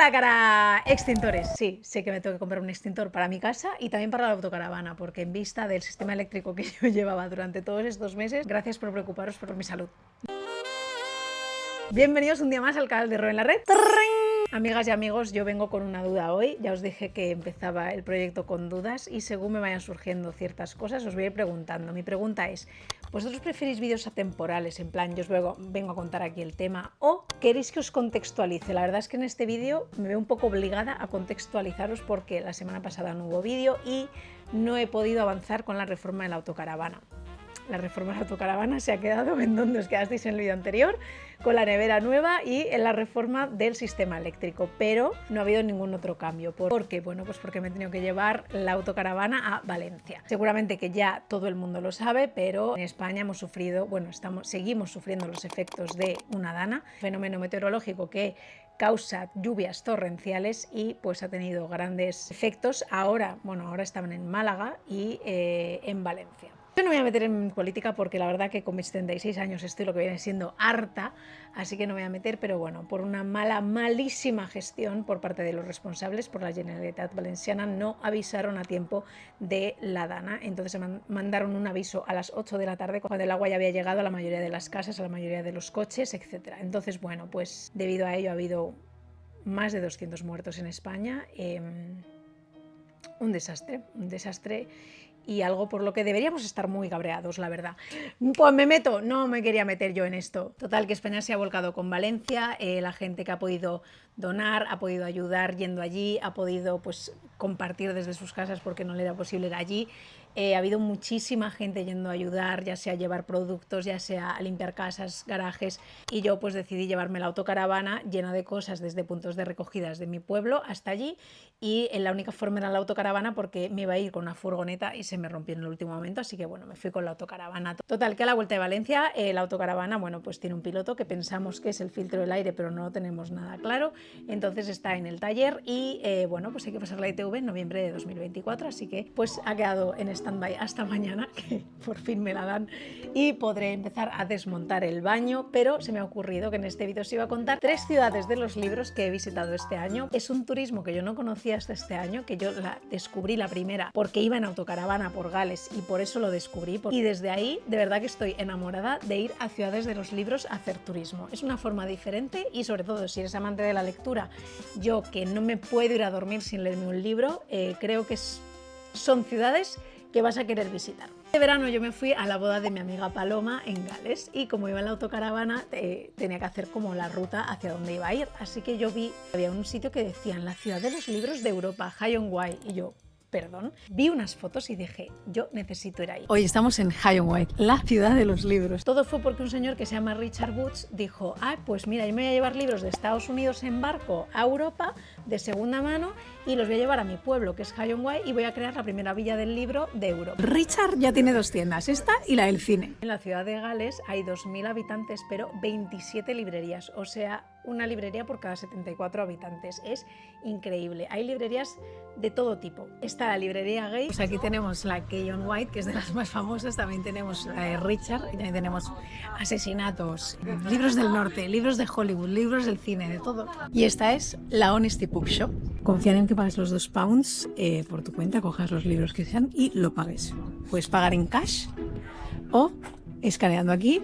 la cara! Extintores. Sí, sé que me tengo que comprar un extintor para mi casa y también para la autocaravana, porque en vista del sistema eléctrico que yo llevaba durante todos estos meses, gracias por preocuparos por mi salud. Bienvenidos un día más al canal de Ro en la Red. Amigas y amigos, yo vengo con una duda hoy. Ya os dije que empezaba el proyecto con dudas y según me vayan surgiendo ciertas cosas os voy a ir preguntando. Mi pregunta es, ¿vosotros preferís vídeos atemporales? En plan, yo os vengo a contar aquí el tema, ¿o queréis que os contextualice? La verdad es que en este vídeo me veo un poco obligada a contextualizaros porque la semana pasada no hubo vídeo y no he podido avanzar con la reforma de la autocaravana. La reforma de la autocaravana se ha quedado en donde os quedasteis en el vídeo anterior, con la nevera nueva y en la reforma del sistema eléctrico, pero no ha habido ningún otro cambio. ¿Por qué? Bueno, pues porque me he tenido que llevar la autocaravana a Valencia. Seguramente que ya todo el mundo lo sabe, pero en España hemos sufrido, bueno, seguimos sufriendo los efectos de una dana, fenómeno meteorológico que causa lluvias torrenciales y pues ha tenido grandes efectos. Ahora estaban en Málaga y en Valencia. Yo no me voy a meter en política porque la verdad que con mis 36 años estoy lo que viene siendo harta, así que no me voy a meter, pero bueno, por una malísima gestión por parte de los responsables, por la Generalitat Valenciana, no avisaron a tiempo de la dana. Entonces mandaron un aviso a las 8 de la tarde cuando el agua ya había llegado a la mayoría de las casas, a la mayoría de los coches, etc. Entonces, bueno, pues debido a ello ha habido más de 200 muertos en España. Un desastre y algo por lo que deberíamos estar muy cabreados, la verdad. Pues me meto, no me quería meter yo en esto. Total, que España se ha volcado con Valencia, la gente que ha podido donar, ha podido ayudar yendo allí, ha podido pues compartir desde sus casas porque no le era posible ir allí. Ha habido muchísima gente yendo a ayudar, ya sea a llevar productos, ya sea a limpiar casas, garajes, y yo pues decidí llevarme la autocaravana llena de cosas desde puntos de recogidas de mi pueblo hasta allí, y la única forma era la autocaravana porque me iba a ir con una furgoneta y se me rompió en el último momento, así que bueno, me fui con la autocaravana. Total, que a la vuelta de Valencia la autocaravana, bueno, pues tiene un piloto que pensamos que es el filtro del aire, pero no lo tenemos nada claro, entonces está en el taller y bueno, pues hay que pasar la ITV en noviembre de 2024, así que pues ha quedado en stand-by hasta mañana, que por fin me la dan y podré empezar a desmontar el baño. Pero se me ha ocurrido que en este vídeo os iba a contar 3 ciudades de los libros que he visitado este año. Es un turismo que yo no conocía hasta este año, que yo la descubrí la primera porque iba en autocaravana por Gales y por eso lo descubrí, y desde ahí de verdad que estoy enamorada de ir a ciudades de los libros a hacer turismo. Es una forma diferente y sobre todo si eres amante de la lectura, yo que no me puedo ir a dormir sin leerme un libro, creo que son ciudades que vas a querer visitar. Este verano yo me fui a la boda de mi amiga Paloma en Gales y como iba en la autocaravana tenía que hacer como la ruta hacia donde iba a ir, así que yo había un sitio que decía la ciudad de los libros de Europa, Hay-on-Wye, y yo, perdón, vi unas fotos y dije, yo necesito ir ahí. Hoy estamos en Hay-on-Wye, la ciudad de los libros. Todo fue porque un señor que se llama Richard Woods dijo, pues mira, yo me voy a llevar libros de Estados Unidos en barco a Europa de segunda mano y los voy a llevar a mi pueblo, que es Hay-on-Wye, y voy a crear la primera villa del libro de Europa. Richard ya tiene 2 tiendas, esta y la del cine. En la ciudad de Gales hay 2.000 habitantes, pero 27 librerías, o sea, una librería por cada 74 habitantes. Es increíble. Hay librerías de todo tipo. Está la librería gay. Pues aquí tenemos la Keyon White, que es de las más famosas. También tenemos la de Richard. Y también tenemos asesinatos, libros del norte, libros de Hollywood, libros del cine, de todo. Y esta es la Honesty Book Shop. Confían en que pagues los 2 pounds por tu cuenta, cojas los libros que sean y lo pagues. Puedes pagar en cash o escaneando aquí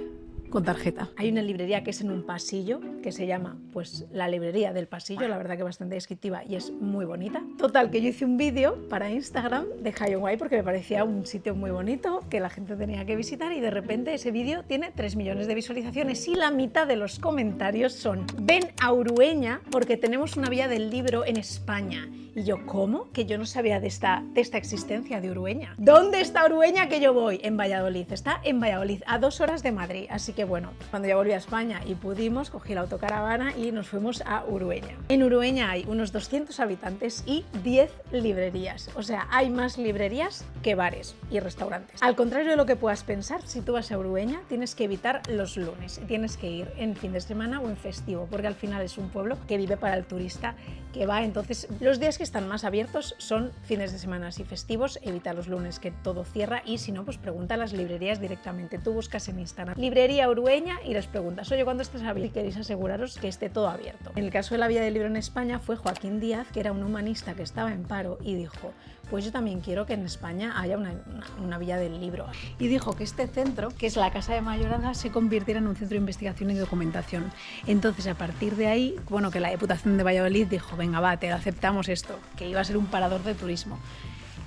con tarjeta. Hay una librería que es en un pasillo que se llama pues la librería del pasillo, la verdad que bastante descriptiva y es muy bonita. Total, que yo hice un vídeo para Instagram de Hay-on-Wye porque me parecía un sitio muy bonito que la gente tenía que visitar, y de repente ese vídeo tiene 3 millones de visualizaciones y la mitad de los comentarios son ven a Urueña porque tenemos una villa del libro en España. Y yo, ¿cómo? Que yo no sabía de esta existencia de Urueña. ¿Dónde está Urueña que yo voy? En Valladolid. Está en Valladolid, a 2 horas de Madrid. Así que bueno, cuando ya volví a España y pudimos, cogí la autocaravana y nos fuimos a Urueña. En Urueña hay unos 200 habitantes y 10 librerías. O sea, hay más librerías que bares y restaurantes. Al contrario de lo que puedas pensar, si tú vas a Urueña tienes que evitar los lunes y tienes que ir en fin de semana o en festivo, porque al final es un pueblo que vive para el turista que va. Entonces, los días que están más abiertos son fines de semana y festivos, evita los lunes que todo cierra, y si no, pues pregunta a las librerías directamente. Tú buscas en Instagram Librería Urueña y les preguntas, oye, ¿cuándo estás abierto? Y queréis aseguraros que esté todo abierto. En el caso de la Vía del Libro en España fue Joaquín Díaz, que era un humanista que estaba en paro, y dijo, pues yo también quiero que en España haya una Vía del Libro. Y dijo que este centro, que es la Casa de Mayorazga, se convirtiera en un centro de investigación y documentación. Entonces, a partir de ahí, bueno, que la Diputación de Valladolid dijo, venga, va, te aceptamos esto, que iba a ser un parador de turismo.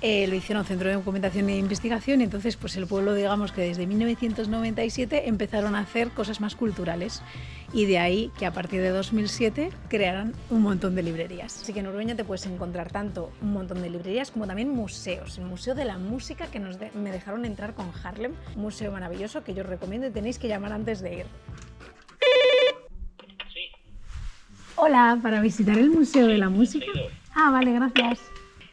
Lo hicieron centro de documentación e investigación, y entonces pues el pueblo, digamos que desde 1997 empezaron a hacer cosas más culturales, y de ahí que a partir de 2007 crearan un montón de librerías. Así que en Urueña te puedes encontrar tanto un montón de librerías como también museos. El Museo de la Música, que me dejaron entrar con Harlem, un museo maravilloso que yo os recomiendo y tenéis que llamar antes de ir. Hola, para visitar el Museo de la Música. Ah, vale, gracias.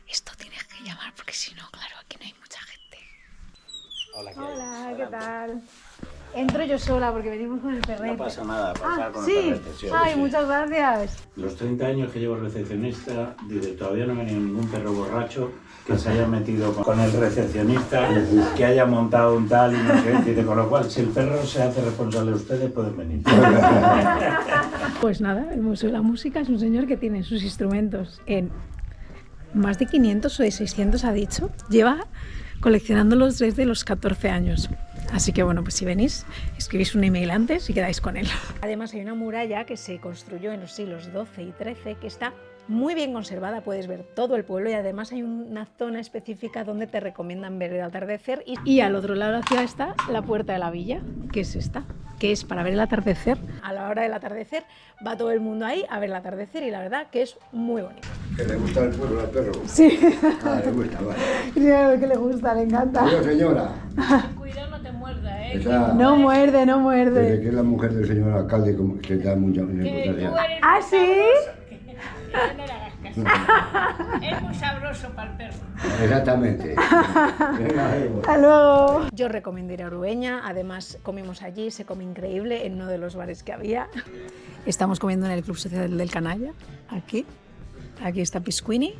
Esto tienes que llamar porque si no, claro, aquí no hay mucha gente. Hola, ¿qué tal? Entro yo sola porque venimos con el perrete. No pasa nada, pasar con sí. el perrete. Sí, Ay, sí. muchas gracias. Los 30 años que llevo recepcionista, dice, todavía no ha venido ningún perro borracho que se haya metido con el recepcionista, que haya montado un tal y no sé, dice, con lo cual, si el perro se hace responsable de ustedes, pueden venir. Pues nada, el Museo de la Música es un señor que tiene sus instrumentos en más de 500 o de 600, ha dicho. Lleva coleccionándolos desde los 14 años. Así que bueno, pues si venís, escribís un email antes y quedáis con él. Además hay una muralla que se construyó en los siglos XII y XIII que está muy bien conservada, puedes ver todo el pueblo, y además hay una zona específica donde te recomiendan ver el atardecer, y al otro lado de la ciudad está la Puerta de la Villa, que es esta, que es para ver el atardecer. A la hora del atardecer va todo el mundo ahí a ver el atardecer, y la verdad que es muy bonito. ¿Que le gusta el pueblo al perro? Sí. Ah, le gusta, vale. Sí, a ver que le gusta, le encanta. Adiós, señora. Cuidado, no te muerda, ¿eh? Esa, No muerde, no muerde. que es la mujer del señor alcalde que da mucha Que tú importancia. eres ¿Ah, muy sí? sabroso. Que no le hagas caso. Es muy sabroso para el perro. Exactamente. Venga, Hasta luego. Yo recomiendo ir a Urueña, además comimos allí, se come increíble en uno de los bares que había. Estamos comiendo en el Club Social del Canalla, aquí está Piscuini,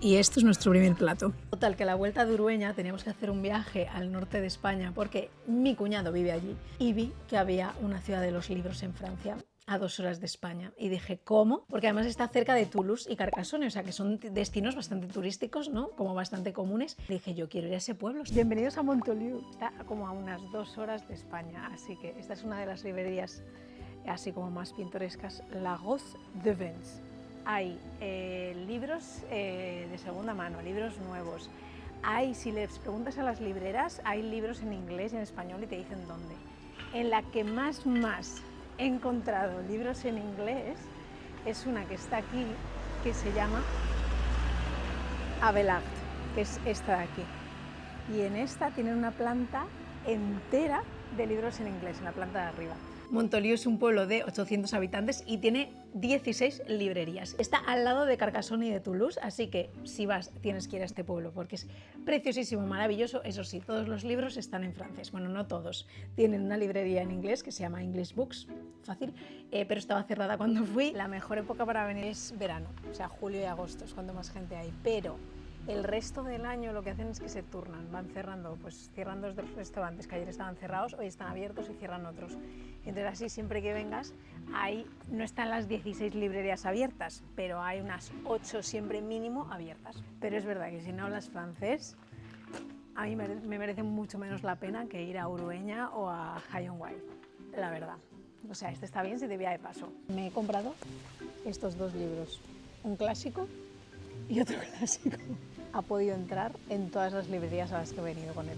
y esto es nuestro primer plato. Total, que a la vuelta de Urueña teníamos que hacer un viaje al norte de España porque mi cuñado vive allí, y vi que había una ciudad de los libros en Francia, a 2 horas de España, y dije, ¿cómo? Porque además está cerca de Toulouse y Carcassonne, o sea que son destinos bastante turísticos, ¿no? Como bastante comunes. Dije, yo quiero ir a ese pueblo. Bienvenidos a Montoliu, está como a unas 2 horas de España, así que esta es una de las librerías así como más pintorescas, La Rose de Vence. Hay libros de segunda mano, libros nuevos. Hay, si les preguntas a las libreras, hay libros en inglés y en español y te dicen dónde. En la que más he encontrado libros en inglés es una que está aquí, que se llama Abelard, que es esta de aquí. Y en esta tienen una planta entera de libros en inglés, en la planta de arriba. Montoliu es un pueblo de 800 habitantes y tiene 16 librerías. Está al lado de Carcassonne y de Toulouse, así que si vas tienes que ir a este pueblo porque es preciosísimo, maravilloso. Eso sí, todos los libros están en francés. Bueno, no todos. Tienen una librería en inglés que se llama English Books, fácil, pero estaba cerrada cuando fui. La mejor época para venir es verano, o sea, julio y agosto es cuando más gente hay, pero el resto del año lo que hacen es que se turnan, van cerrando, pues cierran 2 restaurantes que ayer estaban cerrados, hoy están abiertos y cierran otros. Entonces así siempre que vengas, no están las 16 librerías abiertas, pero hay unas 8 siempre mínimo abiertas. Pero es verdad que si no hablas francés, a mí me merece mucho menos la pena que ir a Urueña o a Hay-on-Wye, la verdad. O sea, este está bien si te voy de paso. Me he comprado estos 2 libros, un clásico y otro clásico. Ha podido entrar en todas las librerías a las que he venido con él.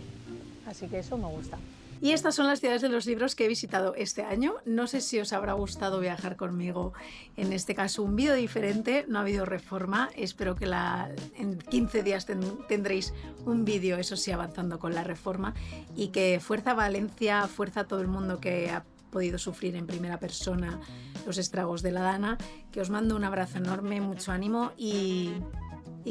Así que eso me gusta. Y estas son las ciudades de los libros que he visitado este año. No sé si os habrá gustado viajar conmigo. En este caso, un vídeo diferente, no ha habido reforma. Espero que en 15 días tendréis un vídeo, eso sí, avanzando con la reforma. Y que fuerza Valencia, fuerza a todo el mundo que ha podido sufrir en primera persona los estragos de la Dana. Que os mando un abrazo enorme, mucho ánimo y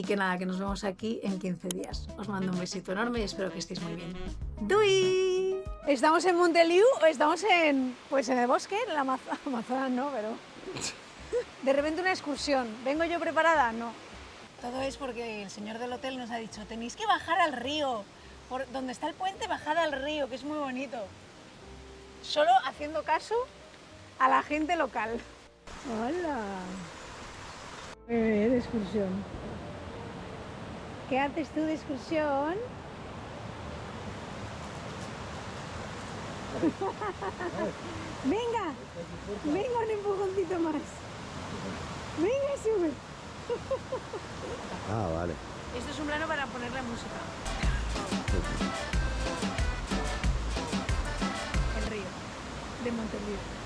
que nada, que nos vemos aquí en 15 días. Os mando un besito enorme y espero que estéis muy bien. ¡Dui! ¿Estamos en Montoliu o estamos en el bosque? En la Amazonas no, pero De repente una excursión. ¿Vengo yo preparada? No. Todo es porque el señor del hotel nos ha dicho, tenéis que bajar al río. Por donde está el puente, bajad al río, que es muy bonito. Solo haciendo caso a la gente local. Hola. De excursión. ¿Qué haces tú de excursión? Venga, venga un empujoncito más. Venga, sube. Ah, vale. Esto es un plano para ponerle música. El río de Montevideo.